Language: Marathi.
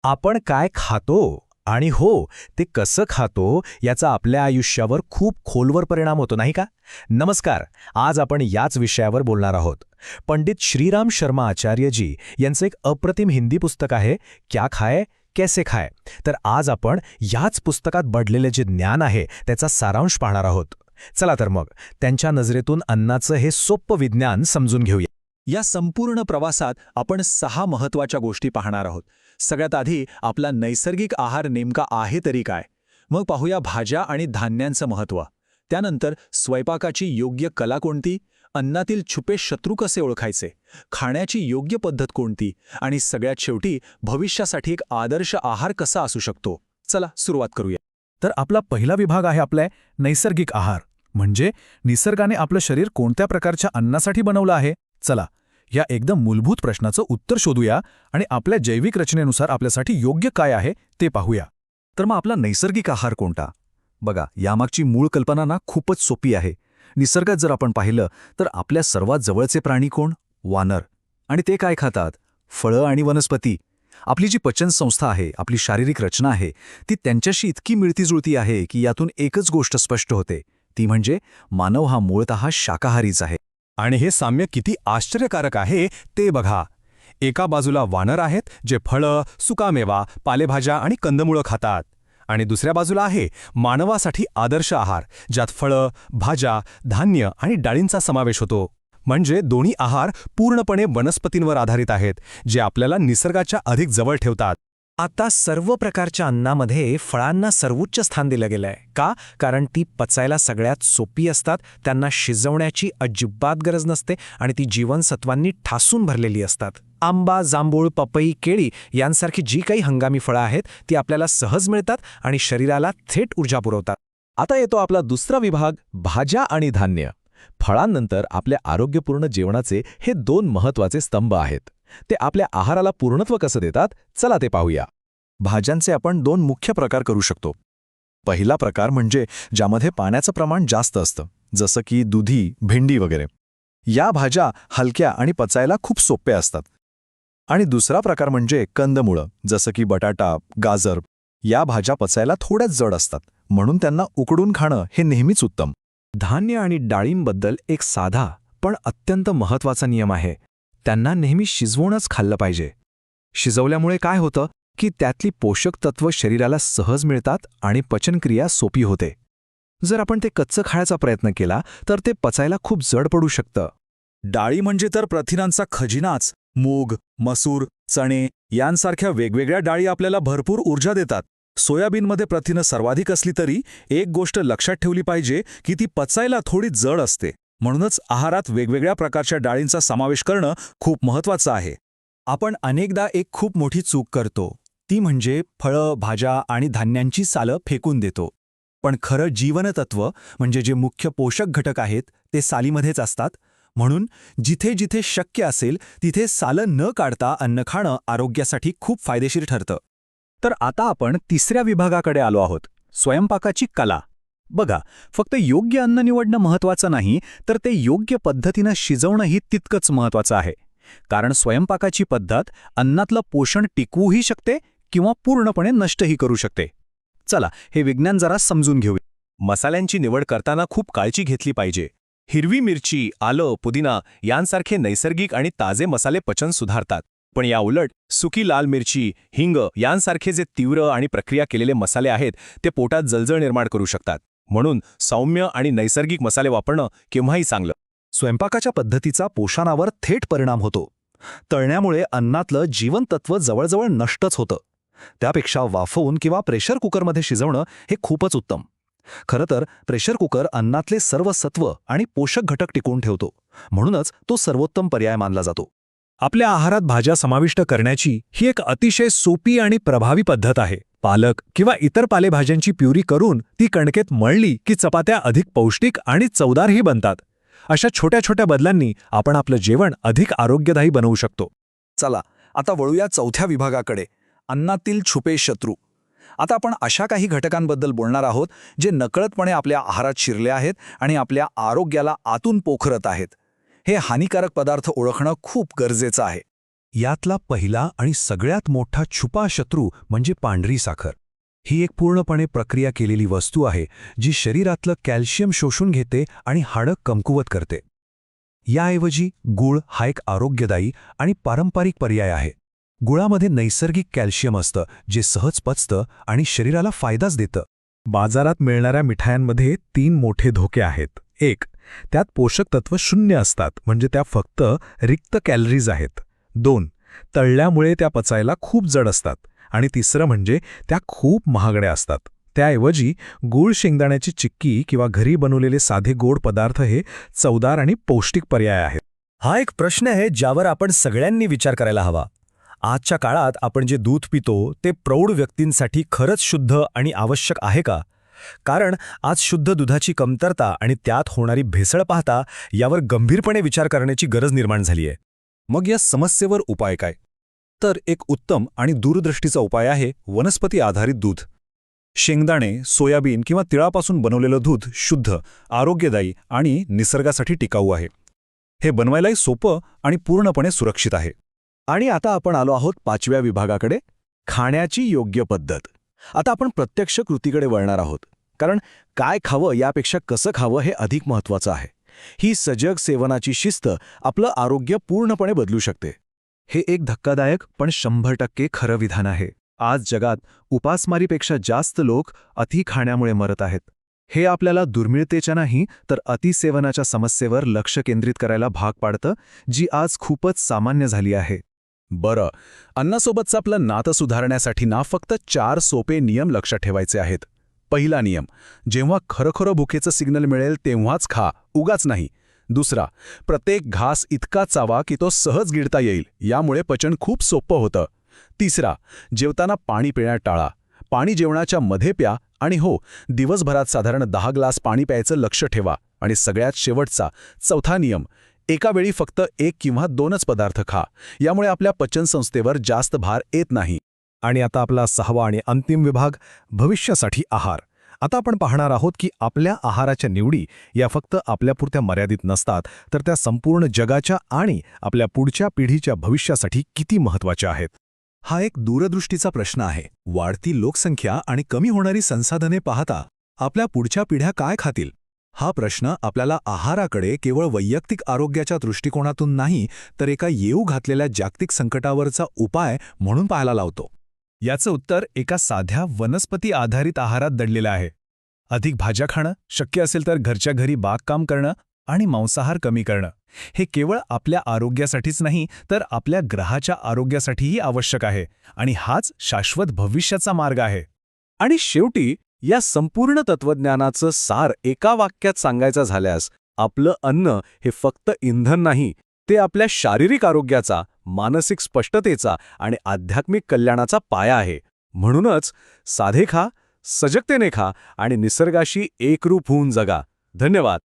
आपण काय खातो आणि हो, ते कसं खातो याचा आपल्या आयुष्यावर खूप खोलवर परिणाम होतो नाही का? नमस्कार. आज आपण याच विषयावर बोलणार आहोत. पंडित श्रीराम शर्मा आचार्यजी यांचं एक अप्रतिम हिंदी पुस्तक आहे, क्या खाए कैसे खाए. तर आज आपण याच पुस्तकात बडलेले जे ज्ञान आहे त्याचा सारांश पाहणार आहोत. चला तर मग त्यांच्या नजरेतून अन्नाचं हे सोप्पं विज्ञान समजून घेऊया. या संपूर्ण प्रवासात आपण 6 महत्त्वाच्या गोष्टी पाहणार आहोत. सगळ्यात आधी आपला नैसर्गिक आहार नेमका आहे तरी काय? मग पाहूया भाज्या आणि धान्यांचं महत्त्व. त्यानंतर स्वयंपाकाची योग्य कला कोणती? अन्नातील छुपे शत्रू कसे ओळखायचे? खाण्याची योग्य पद्धत कोणती? आणि सगळ्यात शेवटी भविष्यासाठी एक आदर्श आहार कसा असू शकतो? चला सुरुवात करूया. तर आपला पहिला विभाग आहे आपला नैसर्गिक आहार. म्हणजे निसर्गाने आपलं शरीर कोणत्या प्रकारच्या अन्नासाठी बनवलं आहे. चला या एकदम मूलभूत प्रश्नाचं उत्तर शोधूया आणि आपल्या जैविक रचनेनुसार आपल्यासाठी योग्य काय आहे ते पाहूया. तर मग आपला नैसर्गिक आहार कोणता? बघा, यामागची मूळ कल्पना ना खूपच सोपी आहे. निसर्गात जर आपण पाहिलं तर आपल्या सर्वात जवळचे प्राणी कोण? वानर. आणि ते काय खातात? फळं आणि वनस्पती. आपली जी पचनसंस्था आहे, आपली शारीरिक रचना आहे, ती त्यांच्याशी इतकी मिळतीजुळती आहे की यातून एकच गोष्ट स्पष्ट होते, ती म्हणजे मानव हा मूळतः शाकाहारीच आहे. आणि हे साम्य किती आश्चर्यकारक आहे ते बघा. एका बाजूला वानर आहेत जे फळं, सुकामेवा, पालेभाज्या आणि कंदमुळं खातात, आणि दुसऱ्या बाजूला आहे मानवासाठी आदर्श आहार, ज्यात फळं, भाज्या, धान्य आणि डाळींचा समावेश होतो. म्हणजे दोन्ही आहार पूर्णपणे वनस्पतींवर आधारित आहेत, जे आपल्याला निसर्गाच्या अधिक जवळ ठेवतात. आता सर्व प्रकारच्या अन्नामध्ये फळांना सर्वोच्च स्थान दिलं गेलंय. का? कारण ती पचायला सगळ्यात सोपी असतात, त्यांना शिजवण्याची अजिबात गरज नसते आणि ती जीवनसत्वांनी ठासून भरलेली असतात. आंबा, जांभूळ, पपई, केळी यांसारखी जी काही हंगामी फळं आहेत ती आपल्याला सहज मिळतात आणि शरीराला थेट ऊर्जा पुरवतात. आता येतो आपला दुसरा विभाग, भाज्या आणि धान्य. फळांनंतर आपल्या आरोग्यपूर्ण जेवणाचे हे 2 महत्त्वाचे स्तंभ आहेत. ते आपल्या आहाराला पूर्णत्व कसं देतात, चला ते पाहूया. भाज्यांचे आपण 2 मुख्य प्रकार करू शकतो. पहिला प्रकार म्हणजे ज्यामध्ये पाण्याचं प्रमाण जास्त असतं, जसं की दुधी, भेंडी वगैरे. या भाज्या हलक्या आणि पचायला खूप सोप्या असतात. आणि दुसरा प्रकार म्हणजे कंदमुळं, जसं की बटाटा, गाजर. या भाज्या पचायला थोड्याच जड असतात, म्हणून त्यांना उकडून खाणं हे नेहमीच उत्तम. धान्य आणि डाळींबद्दल एक साधा पण अत्यंत महत्त्वाचा नियम आहे. त्यांना नेहमी शिजवूनच खाल्लं पाहिजे. शिजवल्यामुळे काय होतं की त्यातली पोषक तत्व शरीराला सहज मिळतात आणि पचनक्रिया सोपी होते. जर आपण ते कच्चं खायचा प्रयत्न केला तर ते पचायला खूप जड पडू शकतं. डाळी म्हणजे तर प्रथिनांचा खजिनाच. मूग, मसूर, चणे यांसारख्या वेगवेगळ्या डाळी आपल्याला भरपूर ऊर्जा देतात. सोयाबीनमध्ये प्रथिनं सर्वाधिक असली तरी एक गोष्ट लक्षात ठेवली पाहिजे की ती पचायला थोडी जड असते. म्हणूनच आहारात वेगवेगळ्या प्रकारच्या डाळींचा समावेश करणं खूप महत्त्वाचं आहे. आपण अनेकदा एक खूप मोठी चूक करतो, ती म्हणजे फळं, भाज्या आणि धान्यांची सालं फेकून देतो. पण खरं जीवनतत्व म्हणजे जे मुख्य पोषक घटक आहेत ते सालीमध्येच असतात. म्हणून जिथे जिथे शक्य असेल तिथे सालं न काढता अन्न खाणं आरोग्यासाठी खूप फायदेशीर ठरतं. तर आता आपण तिसऱ्या विभागाकडे आलो आहोत, स्वयंपाकाची कला. बघा, फक्त योग्य अन्न निवडणं महत्त्वाचं नाही, तर ते योग्य पद्धतीनं शिजवणंही तितकंच महत्त्वाचं आहे. कारण स्वयंपाकाची पद्धत अन्नातलं पोषण टिकवूही शकते किंवा पूर्णपणे नष्टही करू शकते. चला हे विज्ञान जरा समजून घेऊया. मसाल्यांची निवड करताना खूप काळजी घेतली पाहिजे. हिरवी मिरची, आलं, पुदिना यांसारखे नैसर्गिक आणि ताजे मसाले पचन सुधारतात. पण या उलट सुकी लाल मिरची, हिंग यांसारखे जे तीव्र आणि प्रक्रिया केलेले मसाले आहेत ते पोटात जळजळ निर्माण करू शकतात. म्हणून सौम्य आणि नैसर्गिक मसाले वापरणं केव्हाही चांगलं. स्वयंपाकाच्या पद्धतीचा पोषणावर थेट परिणाम होतो. तळण्यामुळे अन्नातलं जीवनतत्व जवळजवळ नष्टच होतं. त्यापेक्षा वाफवून किंवा प्रेशर कुकरमध्ये शिजवणं हे खूपच उत्तम. खरं तर प्रेशर कुकर अन्नातले सर्व सत्व आणि पोषक घटक टिकवून ठेवतो, म्हणूनच तो सर्वोत्तम पर्याय मानला जातो. आपल्या आहारात भाज्या समाविष्ट करण्याची ही एक अतिशय सोपी आणि प्रभावी पद्धत आहे. पालक किंवा इतर पालेभाज्यांची प्युरी करून ती कणकेत मळली की चपात्या अधिक पौष्टिक आणि चवदारही बनतात. अशा छोट्या छोट्या बदलांनी आपण आपलं जेवण अधिक आरोग्यदायी बनवू शकतो. चला आता वळूया चौथ्या विभागाकडे, अन्नातील छुपे शत्रू. आता आपण अशा काही घटकांबद्दल बोलणार आहोत जे नकळतपणे आपल्या आहारात शिरले आहेत आणि आपल्या आरोग्याला आतून पोखरत आहेत. हे हानिकारक पदार्थ ओळखणं खूप गरजेचं आहे. यातला पहिला आणि सगळ्यात मोठा छुपा शत्रू म्हणजे पांढरी साखर. ही एक पूर्णपणे प्रक्रिया केलेली वस्तू आहे जी शरीरातलं कॅल्शियम शोषून घेते आणि हाडं कमकुवत करते. याऐवजी गूळ हा एक आरोग्यदायी आणि पारंपरिक पर्याय आहे. गुळामध्ये नैसर्गिक कॅल्शियम असतं जे सहज पचतं आणि शरीराला फायदाच देतं. बाजारात मिळणाऱ्या मिठायांमध्ये 3 मोठे धोके आहेत. 1. त्यात पोषक तत्व शून्य असतात, म्हणजे त्या फक्त रिक्त कॅलरीज आहेत. 2. तळल्यामुळे त्या पचायला खूप जड असतात. आणि 3रं म्हणजे त्या खूप महागड्या असतात. त्याऐवजी गूळ, शेंगदाण्याची चिक्की किंवा घरी बनवलेले साधे गोड पदार्थ हे चवदार आणि पौष्टिक पर्याय आहेत. हा एक प्रश्न आहे ज्यावर आपण सगळ्यांनी विचार करायला हवा. आजच्या काळात आपण जे दूध पितो ते प्रौढ व्यक्तींसाठी खरंच शुद्ध आणि आवश्यक आहे का? कारण आज शुद्ध दुधाची कमतरता आणि त्यात होणारी भेसळ पाहता यावर गंभीरपणे विचार करण्याची गरज निर्माण झाली आहे. मग या समस्येवर उपाय काय? तर एक उत्तम आणि दूरदृष्टीचा उपाय आहे वनस्पती आधारित दूध. शेंगदाणे, सोयाबीन किंवा तिळापासून बनवलेलं दूध शुद्ध, आरोग्यदायी आणि निसर्गासाठी टिकाऊ आहे. हे बनवायलाही सोपं आणि पूर्णपणे सुरक्षित आहे. आणि आता आपण आलो आहोत 5व्या विभागाकडे, खाण्याची योग्य पद्धत. आता आपण प्रत्यक्ष कृतीकडे वळणार आहोत, कारण काय खावं यापेक्षा कसं खावं हे अधिक महत्त्वाचं आहे. ही सजग सेवनाची शिस्त आपलं आरोग्य पूर्णपणे बदलू शकते. हे एक धक्कादायक पण 100% खरं विधान आहे. आज जगात उपासमारीपेक्षा जास्त लोक अति खाण्यामुळे मरत आहेत. हे आपल्याला दुर्मिळतेच्या नाही तर अतिसेवनाच्या समस्येवर लक्ष केंद्रित करायला भाग पाडतं, जी आज खूपच सामान्य झाली आहे. बरं, अन्नासोबतचं आपलं नातं सुधारण्यासाठी ना फक्त 4 सोपे नियम लक्षात ठेवायचे आहेत. पहिला नियम, जेव्हा खरोखर भुकेचं सिग्नल मिळेल तेव्हाच खा, उगाच नाही. दुसरा, प्रत्येक घास इतका चावा की तो सहज गिळता येईल, यामुळे पचन खूप सोपं होतं. तिसरा, जेवताना पाणी पिण्यात टाळा. पाणी जेवणाच्या मध्ये प्या आणि हो, दिवसभरात साधारण 10 ग्लास पाणी प्यायचं लक्ष ठेवा. आणि सगळ्यात शेवटचा, चौथा नियम, एका वेळी फक्त 1 किंवा 2च पदार्थ खा. यामुळे आपल्या पचनसंस्थेवर जास्त भार येत नाही. आणि आता आपला 6वा आणि अंतिम विभाग, भविष्यासाठी आहार. आता आपण पाहणार आहोत की आपल्या आहाराच्या निवडी या फक्त आपल्यापुरत्या मर्यादित नसतात, तर त्या संपूर्ण जगाच्या आणि आपल्या पुढच्या पिढीच्या भविष्यासाठी किती महत्त्वाच्या आहेत. हा एक दूरदृष्टीचा प्रश्न आहे. वाढती लोकसंख्या आणि कमी होणारी संसाधने पाहता आपल्या पुढच्या पिढ्या काय खातील? हा प्रश्न आपल्याला आहाराकडे केवळ वैयक्तिक आरोग्याच्या दृष्टिकोनातून नाही, तर एका येऊ घातलेल्या जागतिक संकटावरचा उपाय म्हणून पाहायला लावतो. याचं उत्तर एका साध्या वनस्पती आधारित आहारात दडलेलं आहे. अधिक भाज्या खाणं, शक्य असेल तर घरच्या घरी बागकाम करणं आणि मांसाहार कमी करणं. हे केवळ आपल्या आरोग्यासाठीच नाही, तर आपल्या ग्रहाच्या आरोग्यासाठीही आवश्यक आहे. आणि हाच शाश्वत भविष्याचा मार्ग आहे. आणि शेवटी या संपूर्ण तत्वज्ञानाचं सार एका वाक्यात सांगायचं झाल्यास, आपलं अन्न हे फक्त इंधन नाही, ते आपल्या शारीरिक आरोग्याचा, मानसिक स्पष्टतेचा आणि आध्यात्मिक कल्याणाचा पाया आहे. म्हणूनच साधे खा, सजगतेने खा आणि निसर्गाशी एकरूप होऊन जगा. धन्यवाद.